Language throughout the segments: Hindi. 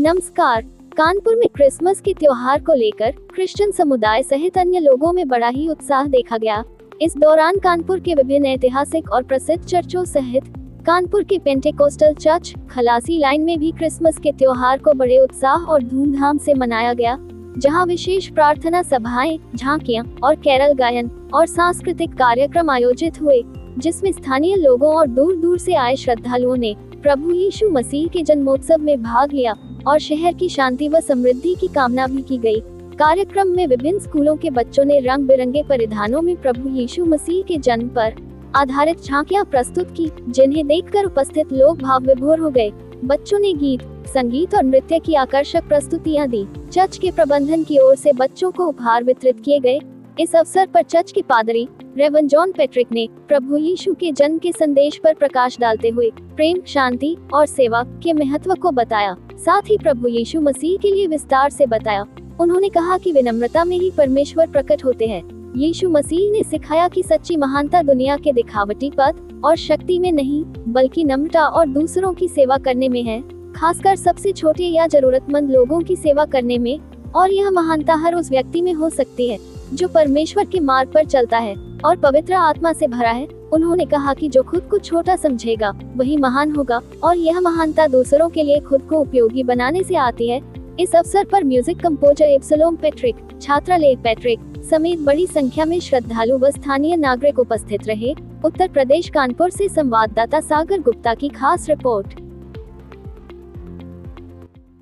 नमस्कार। कानपुर में क्रिसमस के त्योहार को लेकर क्रिश्चियन समुदाय सहित अन्य लोगों में बड़ा ही उत्साह देखा गया। इस दौरान कानपुर के विभिन्न ऐतिहासिक और प्रसिद्ध चर्चों सहित कानपुर के पेंटेकोस्टल चर्च खलासी लाइन में भी क्रिसमस के त्योहार को बड़े उत्साह और धूमधाम से मनाया गया, जहां विशेष प्रार्थना सभाएं, झांकियां और कैरल गायन और सांस्कृतिक कार्यक्रम आयोजित हुए, जिसमें स्थानीय लोगों और दूर दूर से आए श्रद्धालुओं ने प्रभु यीशु मसीह के जन्मोत्सव में भाग लिया और शहर की शांति व समृद्धि की कामना भी की गई। कार्यक्रम में विभिन्न स्कूलों के बच्चों ने रंग बिरंगे परिधानों में प्रभु यीशु मसीह के जन्म पर आधारित झांकियां प्रस्तुत की, जिन्हें देखकर उपस्थित लोग भाव विभोर हो गए। बच्चों ने गीत, संगीत और नृत्य की आकर्षक प्रस्तुतियां दी। चर्च के प्रबंधन की ओर से बच्चों को उपहार वितरित किए गए। इस अवसर पर चर्च के पादरी रेवन जॉन पैट्रिक ने प्रभु यीशु के जन्म के संदेश पर प्रकाश डालते हुए प्रेम, शांति और सेवा के महत्व को बताया। साथ ही प्रभु यीशु मसीह के लिए विस्तार से बताया। उन्होंने कहा कि विनम्रता में ही परमेश्वर प्रकट होते हैं। यीशु मसीह ने सिखाया कि सच्ची महानता दुनिया के दिखावटी पद और शक्ति में नहीं, बल्कि नम्रता और दूसरों की सेवा करने में है, खासकर सबसे छोटे या जरूरतमंद लोगों की सेवा करने में। और यह महानता हर उस व्यक्ति में हो सकती है जो परमेश्वर के मार्ग पर चलता है और पवित्र आत्मा से भरा है। उन्होंने कहा कि जो खुद को छोटा समझेगा वही महान होगा, और यह महानता दूसरों के लिए खुद को उपयोगी बनाने से आती है। इस अवसर पर म्यूजिक कंपोजर एब्सलोम पैट्रिक, छात्रा लेक पैट्रिक समेत बड़ी संख्या में श्रद्धालु व स्थानीय नागरिक उपस्थित रहे। उत्तर प्रदेश कानपुर से संवाददाता सागर गुप्ता की खास रिपोर्ट।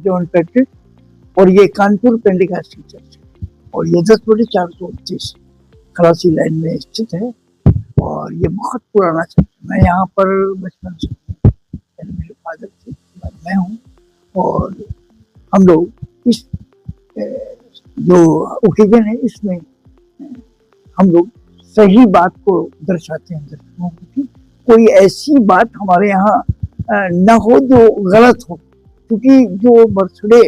जॉन पैट्रिक, और ये कानपुर पेंटेकोस्टल चर्च और ये 10/429 खलासी लाइन में स्थित है, और ये बहुत पुराना चर्च। मैं यहाँ पर बचपन से, मेरे फादर थे, मैं हूँ, और हम लोग इस जो ओकेजन है इसमें हम लोग सही बात को दर्शाते हैं दर्शकों को, कि कोई ऐसी बात हमारे यहाँ न हो जो गलत हो, क्योंकि जो बर्थडे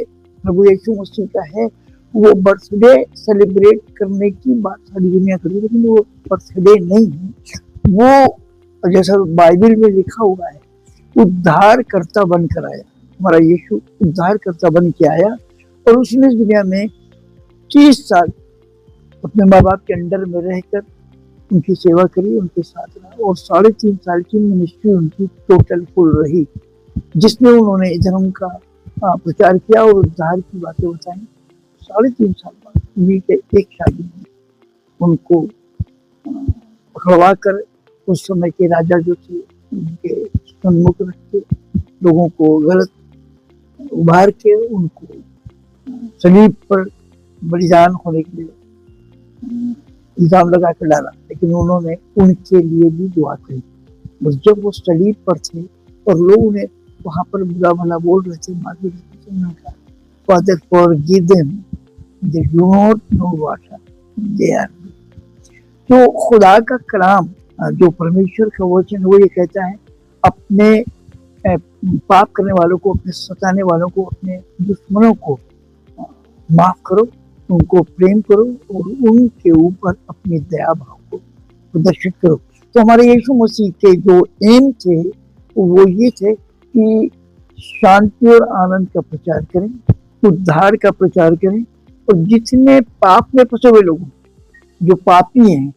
प्रभु यीशु मसीह का है वो बर्थडे सेलिब्रेट करने की बात सारी दुनिया करती है, लेकिन वो बर्थडे नहीं है। वो जैसा बाइबल में लिखा हुआ है, उद्धार करता बनकर आया। हमारा यीशु उद्धार करता बन के आया, और उसने इस दुनिया में 30 साल अपने माँ बाप के अंडर में रहकर उनकी सेवा करी, उनके साथ रहा, और 3.5 साल की मिनिस्ट्री उनकी टोटल फुल रही, जिसमें उन्होंने धर्म का प्रचार किया और उद्धार की बातें बताई। 3.5 साल बाद उन्हीं के एक शादी में उनको पकड़वा कर उस समय के राजा जो थे उनके सम्मुख रख के लोगों को गलत उभार के उनको सलीब पर बलिदान होने के लिए इल्जाम लगा कर डाला, लेकिन उन्होंने उनके लिए भी दुआ करी। और जब वो सलीब पर थे और लोग उन्हें वहां पर बुरा भला बोल रहे थे, मार भी रहे थे, उन्होंने कहा, Father, forgive them, they do not know what they are doing। तो खुदा का कलाम, जो परमेश्वर का वचन, वो ये कहता है, अपने पाप करने वालों को, अपने सताने वालों को, अपने दुश्मनों को माफ करो, उनको प्रेम करो, और उनके ऊपर अपनी दया भाव को प्रदर्शित करो। तो हमारे यीशु मसीह के जो एम थे वो ये थे कि शांति और आनंद का प्रचार करें, उद्धार का प्रचार करें, और जितने पाप में फंसे हुए लोग, जो पापी हैं,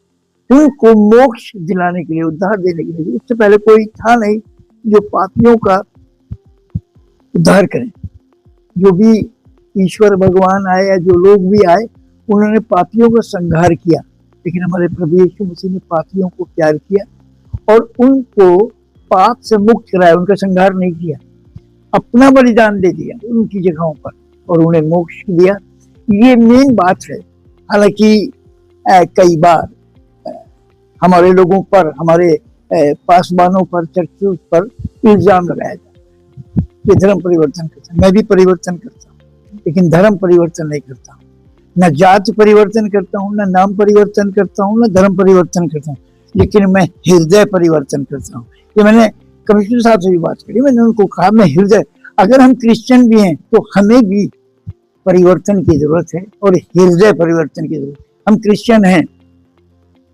उनको मोक्ष दिलाने के लिए, उद्धार देने के लिए। इससे पहले कोई था नहीं जो पापियों का उद्धार करें। जो भी ईश्वर भगवान आए या जो लोग भी आए, उन्होंने पापियों का संहार किया, लेकिन हमारे प्रभु यीशु मसीह ने पापियों को प्यार किया और उनको पाप से मुक्त कराया, उनका संहार नहीं किया, अपना बलिदान दे दिया उनकी जगहों पर, और उन्हें मोक्ष दिया। ये मेन बात है। हालांकि कई बार हमारे लोगों पर, हमारे पासवानों पर, चर्चों पर इल्जाम लगाया जाता है कि धर्म परिवर्तन करता है। मैं भी परिवर्तन करता हूँ, लेकिन धर्म परिवर्तन नहीं करता हूँ, न जाति परिवर्तन करता हूँ, न नाम परिवर्तन करता हूँ, न धर्म परिवर्तन करता हूँ, लेकिन मैं हृदय परिवर्तन करता हूँ। ये मैंने कमिश्नर साहब से भी बात करी, मैंने उनको कहा, मैं हृदय, अगर हम क्रिश्चियन भी हैं तो हमें भी परिवर्तन की जरूरत है, और हृदय परिवर्तन की जरूरत है। हम क्रिश्चियन हैं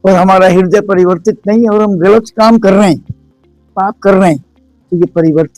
और हमारा हृदय परिवर्तित नहीं है, और हम गलत काम कर रहे हैं, पाप कर रहे हैं, तो ये परिवर्तन